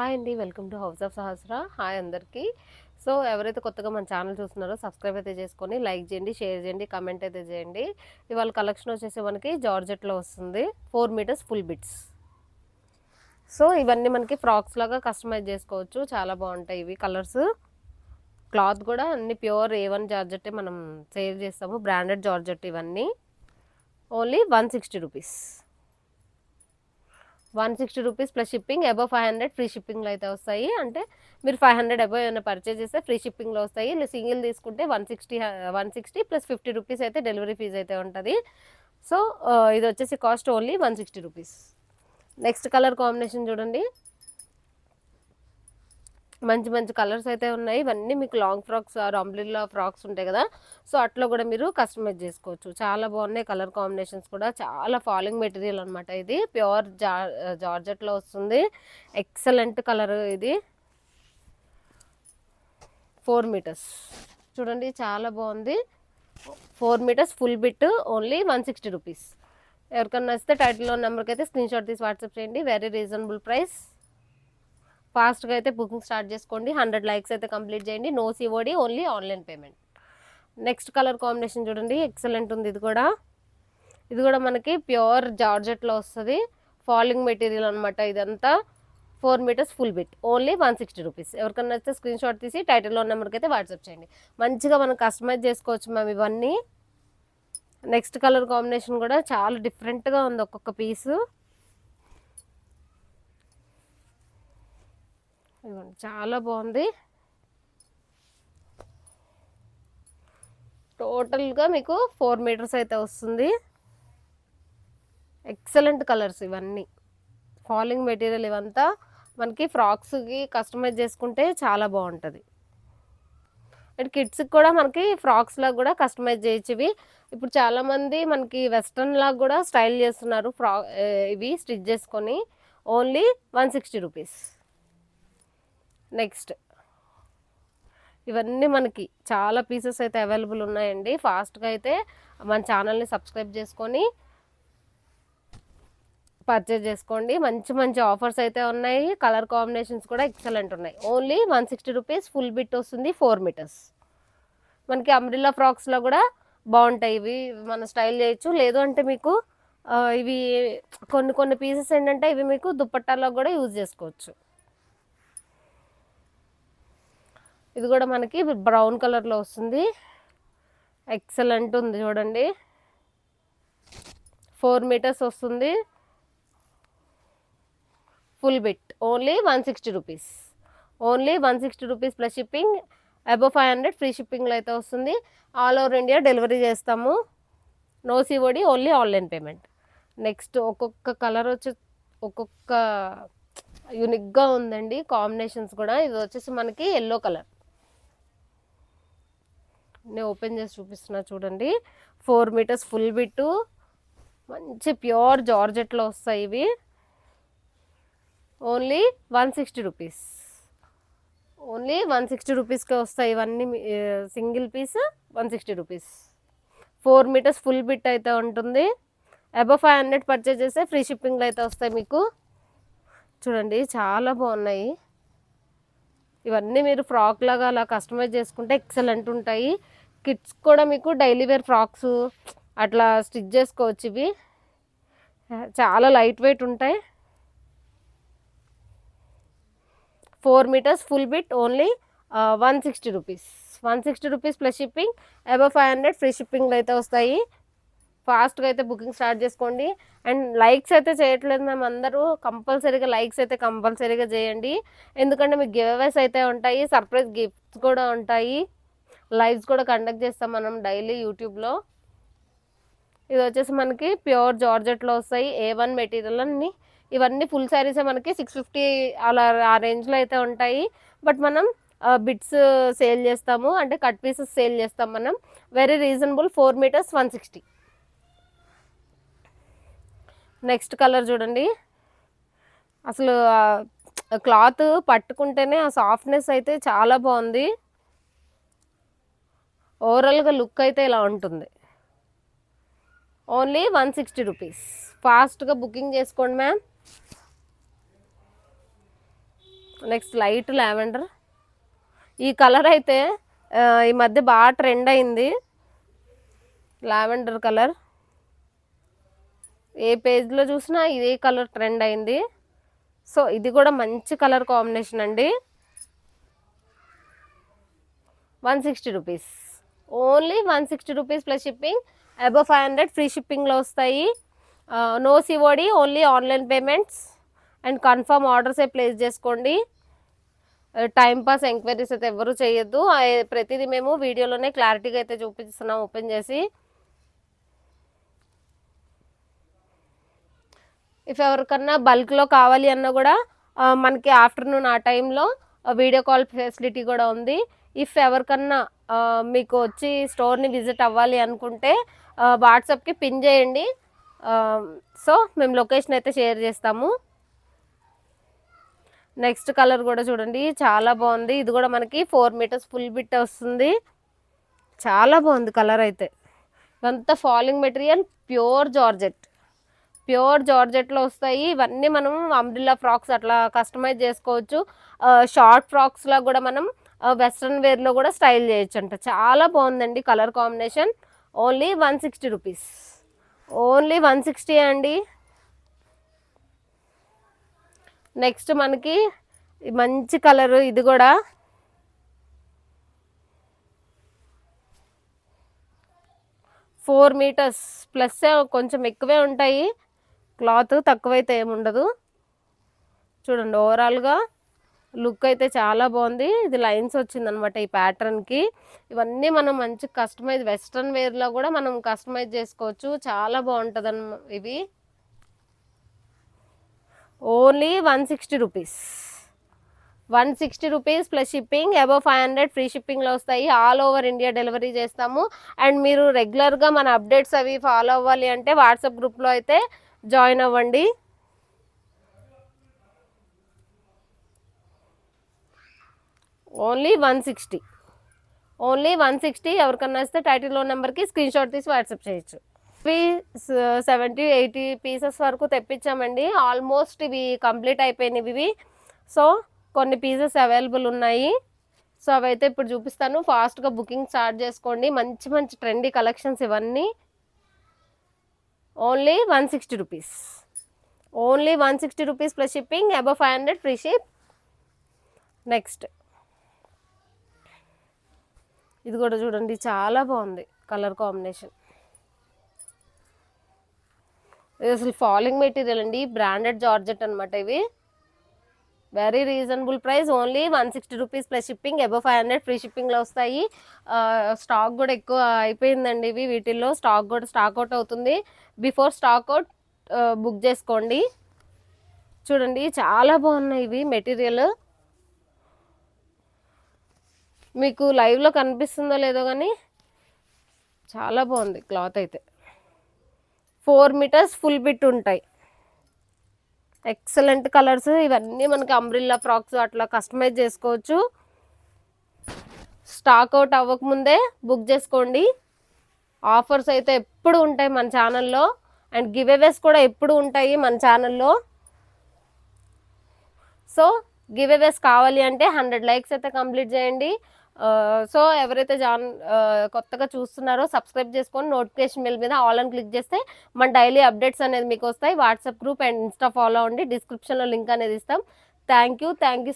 Hi అండి, welcome to house of Sahasra. Hi అందరికీ. So ఎవరైతే కొత్తగా మన ఛానల్ చూస్తున్నారో సబ్స్క్రైబ్ అయితే చేసుకొని లైక్ చేయండి, షేర్ చేయండి, కమెంట్ అయితే చేయండి. ఇవాళ కలెక్షన్ వచ్చేసి మనకి జార్జెట్లో వస్తుంది. 4 మీటర్స్ ఫుల్ బిట్స్. సో ఇవన్నీ మనకి ఫ్రాక్స్ లాగా కస్టమైజ్ చేసుకోవచ్చు. చాలా బాగుంటాయి ఇవి కలర్స్. క్లాత్ కూడా అన్ని ప్యూర్ A1 జార్జెట్టే మనం సేవ్ చేస్తాము. బ్రాండెడ్ జార్జెట్ ఇవన్నీ. Only 160 rupees. 160 rupees plus shipping. Above 500 free షిప్పింగ్లో అయితే వస్తాయి. అంటే మీరు 500 అబవ్ ఏమైనా పర్చేజ్ చేస్తే ఫ్రీ షిప్పింగ్లో వస్తాయి. సింగిల్ తీసుకుంటే 160 ప్లస్ 50 రూపీస్ అయితే డెలివరీ ఫీజ్ అయితే ఉంటుంది. సో ఇది వచ్చేసి cost only 160 rupees. Next colour combination చూడండి. మంచి మంచి కలర్స్ అయితే ఉన్నాయి. ఇవన్నీ మీకు long frocks or umbrella frocks ఉంటాయి కదా, సో అట్లా కూడా మీరు కస్టమైజ్ చేసుకోవచ్చు. చాలా బాగున్నాయి కలర్ కాంబినేషన్స్ కూడా. చాలా ఫాలింగ్ మెటీరియల్ అనమాట. ఇది ప్యూర్ జార్జెట్లో వస్తుంది. ఎక్సలెంట్ కలర్ ఇది. 4 మీటర్స్ చూడండి, చాలా బాగుంది. 4 metres full bit only 160 rupees. ఎవరికన్నా నచ్చితే టైటిల్లో నెంబర్కి అయితే స్క్రీన్ షాట్ తీసి వాట్సాప్ చేయండి. Very reasonable price. ఫాస్ట్గా అయితే బుకింగ్ స్టార్ట్ చేసుకోండి. 100 లైక్స్ అయితే కంప్లీట్ చేయండి. No COD, only online payment. Next colour combination చూడండి, ఎక్సలెంట్ ఉంది. ఇది కూడా మనకి ప్యూర్ జార్జెట్లో వస్తుంది. ఫాలింగ్ మెటీరియల్ అనమాట ఇదంతా. 4 metres full bit only 160 rupees. ఎవరికన్నా నచ్చితే స్క్రీన్ షాట్ తీసి టైటిల్లో నెంబర్కి అయితే వాట్సాప్ చేయండి. మంచిగా మనం కస్టమైజ్ చేసుకోవచ్చు మ్యామ్ ఇవన్నీ. నెక్స్ట్ కలర్ కాంబినేషన్ కూడా చాలా డిఫరెంట్గా ఉంది ఒక్కొక్క పీసు. చాలా బాగుంది. టోటల్గా మీకు 4 మీటర్స్ అయితే వస్తుంది. ఎక్సలెంట్ కలర్స్ ఇవన్నీ. ఫాలింగ్ మెటీరియల్ ఇవంతా మనకి ఫ్రాక్స్కి కస్టమైజ్ చేసుకుంటే చాలా బాగుంటుంది. అండ్ కిడ్స్కి కూడా మనకి ఫ్రాక్స్ లాగా కూడా కస్టమైజ్ చేయొచ్చు ఇవి. ఇప్పుడు చాలామంది మనకి వెస్ట్రన్ లాగా కూడా స్టైల్ చేస్తున్నారు ఇవి స్టిచ్ చేసుకొని. Only 160 rupees. నెక్స్ట్ ఇవన్నీ మనకి చాలా పీసెస్ అయితే అవైలబుల్ ఉన్నాయండి. ఫాస్ట్గా అయితే మన ఛానల్ని సబ్స్క్రైబ్ చేసుకొని పర్చేజ్ చేసుకోండి. మంచి మంచి ఆఫర్స్ అయితే ఉన్నాయి. కలర్ కాంబినేషన్స్ కూడా ఎక్సలెంట్ ఉన్నాయి. ఓన్లీ 160 రూపీస్ ఫుల్ బిట్ వస్తుంది. 4 మీటర్స్. మనకి అంబ్రిల్లా ఫ్రాక్స్లో కూడా బాగుంటాయి ఇవి. మన స్టైల్ చేయొచ్చు. లేదు అంటే మీకు ఇవి కొన్ని పీసెస్ ఏంటంటే ఇవి మీకు దుప్పట్టాలో కూడా యూజ్ చేసుకోవచ్చు. ఇది కూడా మనకి బ్రౌన్ కలర్లో వస్తుంది. ఎక్సలెంట్ ఉంది చూడండి. 4 మీటర్స్ వస్తుంది. Full bit only 160 rupees. Only 160 rupees plus shipping. Above 500 free షిప్పింగ్లో అయితే వస్తుంది. ఆల్ ఓవర్ ఇండియా డెలివరీ చేస్తాము. No COD, only online payment. Next ఒక్కొక్క కలర్ వచ్చి ఒక్కొక్క యూనిక్గా ఉందండి కాంబినేషన్స్ కూడా. ఇది వచ్చేసి మనకి ఎల్లో కలర్. నేను ఓపెన్ చేసి చూపిస్తున్నా చూడండి. 4 మీటర్స్ ఫుల్ బిట్టు. మంచి ప్యూర్ జార్జెట్లో వస్తాయి ఇవి. Only 160 rupees. ఓన్లీ 160 రూపీస్కే వస్తాయి ఇవన్నీ. Single piece 160 rupees. 4 metres full bit అయితే ఉంటుంది. అబవ్ 500 పర్చేజ్ చేస్తే ఫ్రీ షిప్పింగ్లో అయితే వస్తాయి మీకు. చూడండి చాలా బాగున్నాయి ఇవన్నీ. మీరు ఫ్రాక్ లాగా అలా కస్టమైజ్ చేసుకుంటే ఎక్సలెంట్ ఉంటాయి. కిడ్స్ కూడా మీకు డైలీ వేర్ ఫ్రాక్స్ అట్లా స్టిచ్ చేసుకోవచ్చు. ఇవి చాలా లైట్ వెయిట్ ఉంటాయి. 4 metres full bit only 160 rupees. 160 rupees plus shipping. Above 500 free షిప్పింగ్లో అయితే వస్తాయి. ఫాస్ట్గా అయితే బుకింగ్ స్టార్ట్ చేసుకోండి. అండ్ లైక్స్ అయితే చేయట్లేదు మేము అందరూ. కంపల్సరీగా లైక్స్ అయితే కంపల్సరీగా చేయండి. ఎందుకంటే మీకు గివ్ అవేస్ అయితే ఉంటాయి. సర్ప్రైజ్ గిఫ్ట్స్ కూడా ఉంటాయి. లైవ్స్ కూడా కండక్ట్ చేస్తాం మనం డైలీ యూట్యూబ్లో. ఇది వచ్చేసి మనకి ప్యూర్ జార్జెట్లో వస్తాయి. A1 మెటీరియల్ అన్ని. ఇవన్నీ ఫుల్ శారీసే మనకి 650 అలా ఆ రేంజ్లో అయితే ఉంటాయి. బట్ మనం బిట్స్ సేల్ చేస్తాము, అంటే కట్ పీసెస్ సేల్ చేస్తాం మనం. Very reasonable. 4 metres 160. Next colour చూడండి. అసలు క్లాత్ పట్టుకుంటేనే ఆ సాఫ్ట్నెస్ అయితే చాలా బాగుంది. ఓవరాల్గా లుక్ అయితే ఇలా ఉంటుంది. Only 160 rupees. ఫాస్ట్గా బుకింగ్ చేసుకోండి మ్యామ్. Next light lavender. ఈ కలర్ అయితే ఈ మధ్య బాగా ట్రెండ్ అయింది, లావెండర్ కలర్. ఏ పేజ్లో చూసినా ఇదే కలర్ ట్రెండ్ అయింది. సో ఇది కూడా మంచి కలర్ కాంబినేషన్ అండి. 160 rupees, only 160 rupees plus shipping. Above 500 free షిప్పింగ్లో వస్తాయి. No COD, only online payments and confirm ఆర్డర్సే ప్లేస్ చేసుకోండి. టైంపాస్ ఎంక్వైరీస్ అయితే ఎవరు చేయొద్దు. ప్రతిదీ మేము వీడియోలోనే క్లారిటీగా అయితే చూపిస్తున్నాం ఓపెన్ చేసి. ఇఫ్ ఎవరికన్నా బల్క్లో కావాలి అన్నా కూడా మనకి ఆఫ్టర్నూన్ ఆ టైంలో వీడియో కాల్ ఫెసిలిటీ కూడా ఉంది. ఇఫ్ ఎవరికన్నా మీకు వచ్చి స్టోర్ని విజిట్ అవ్వాలి అనుకుంటే వాట్సాప్కి పిన్ చేయండి. సో మేము లొకేషన్ అయితే షేర్ చేస్తాము. నెక్స్ట్ కలర్ కూడా చూడండి, చాలా బాగుంది. ఇది కూడా మనకి 4 మీటర్స్ ఫుల్ బిట్ వస్తుంది. చాలా బాగుంది కలర్ అయితే. ఇదంతా ఫాలింగ్ మెటీరియల్, ప్యూర్ జార్జెట్లో వస్తాయి. ఇవన్నీ మనం అంబ్రిల్లా ఫ్రాక్స్ అట్లా కస్టమైజ్ చేసుకోవచ్చు. షార్ట్ ఫ్రాక్స్లో కూడా మనం వెస్ట్రన్ వేర్లో కూడా స్టైల్ చేయొచ్చు అంట. చాలా బాగుందండి colour combination. Only 160 rupees, only 160 అండి. నెక్స్ట్ మనకి మంచి కలరు, ఇది కూడా 4 మీటర్స్ ప్లస్, కొంచెం ఎక్కువే ఉంటాయి. క్లాత్ తక్కువైతే ఏముండదు. చూడండి ఓవరాల్గా లుక్ అయితే చాలా బాగుంది. ఇది లైన్స్ వచ్చిందనమాట ఈ ప్యాటర్న్కి. ఇవన్నీ మనం మంచి కస్టమైజ్ వెస్ట్రన్ వేర్లో కూడా మనం కస్టమైజ్ చేసుకోవచ్చు. చాలా బాగుంటుంది ఇవి. Only 160 rupees, 160 rupees plus shipping. Above 500 free షిప్పింగ్లో వస్తాయి. ఆల్ ఓవర్ ఇండియా డెలివరీ చేస్తాము. అండ్ మీరు రెగ్యులర్గా మన అప్డేట్స్ అవి ఫాలో అవ్వాలి అంటే వాట్సాప్ గ్రూప్లో అయితే జాయిన్ అవ్వండి. Only 160, only 160. ఎవరికన్నా వస్తే టైటిల్లో నెంబర్కి స్క్రీన్ షాట్ తీసి వాట్సాప్ చేయొచ్చు. ఇవి 70-80 పీసెస్ వరకు తెప్పించామండి. ఆల్మోస్ట్ ఇవి కంప్లీట్ అయిపోయినవి ఇవి. సో కొన్ని పీసెస్ అవైలబుల్ ఉన్నాయి. సో అవైతే ఇప్పుడు చూపిస్తాను. ఫాస్ట్గా బుకింగ్ స్టార్ట్ చేసుకోండి. మంచి మంచి ట్రెండీ కలెక్షన్స్ ఇవన్నీ. Only 160 rupees, only 160 rupees plus shipping. Above 500 free ship. Next ఇది కూడా చూడండి, చాలా బాగుంది కలర్ కాంబినేషన్. ఇది అసలు ఫాలింగ్ మెటీరియల్ అండి, బ్రాండెడ్ జార్జెట్ అనమాట. ఇవి very reasonable price, only 160 rupees plus shipping. Above 500 free షిప్పింగ్లో వస్తాయి. స్టాక్ కూడా ఎక్కువ అయిపోయిందండి ఇవి. వీటిల్లో స్టాక్ అవుట్ అవుతుంది. బిఫోర్ స్టాక్ అవుట్ బుక్ చేసుకోండి. చూడండి చాలా బాగున్నాయి ఇవి మెటీరియల్. మీకు లైవ్లో కనిపిస్తుందో లేదో కానీ చాలా బాగుంది క్లాత్ అయితే. 4 మీటర్స్ ఫుల్ బిట్ ఉంటాయి. Excellent colours. ఇవన్నీ మనకి అంబ్రిల్లా ఫ్రాక్స్ అట్లా కస్టమైజ్ చేసుకోవచ్చు. స్టాక్ అవుట్ అవ్వకముందే బుక్ చేసుకోండి. ఆఫర్స్ అయితే ఎప్పుడు ఉంటాయి మన ఛానల్లో. అండ్ గివ్ అవేస్ కూడా ఎప్పుడు ఉంటాయి మన ఛానల్లో. సో గివ్ అవేస్ కావాలి అంటే 100 లైక్స్ అయితే కంప్లీట్ చేయండి. సో ఎవరైతే కొత్తగా చూస్తున్నారో సబ్స్క్రైబ్ చేసుకొని నోటిఫికేషన్ బెల్ మీద ఆల్ అని క్లిక్ చేస్తే మన డైలీ అప్డేట్స్ అనేది మీకు వస్తాయి. WhatsApp group and Insta follow అవ్వండి. డిస్క్రిప్షన్లో లింక్ అనేది ఇస్తాం. Thank you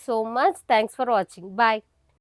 so much. Thanks for watching. Bye.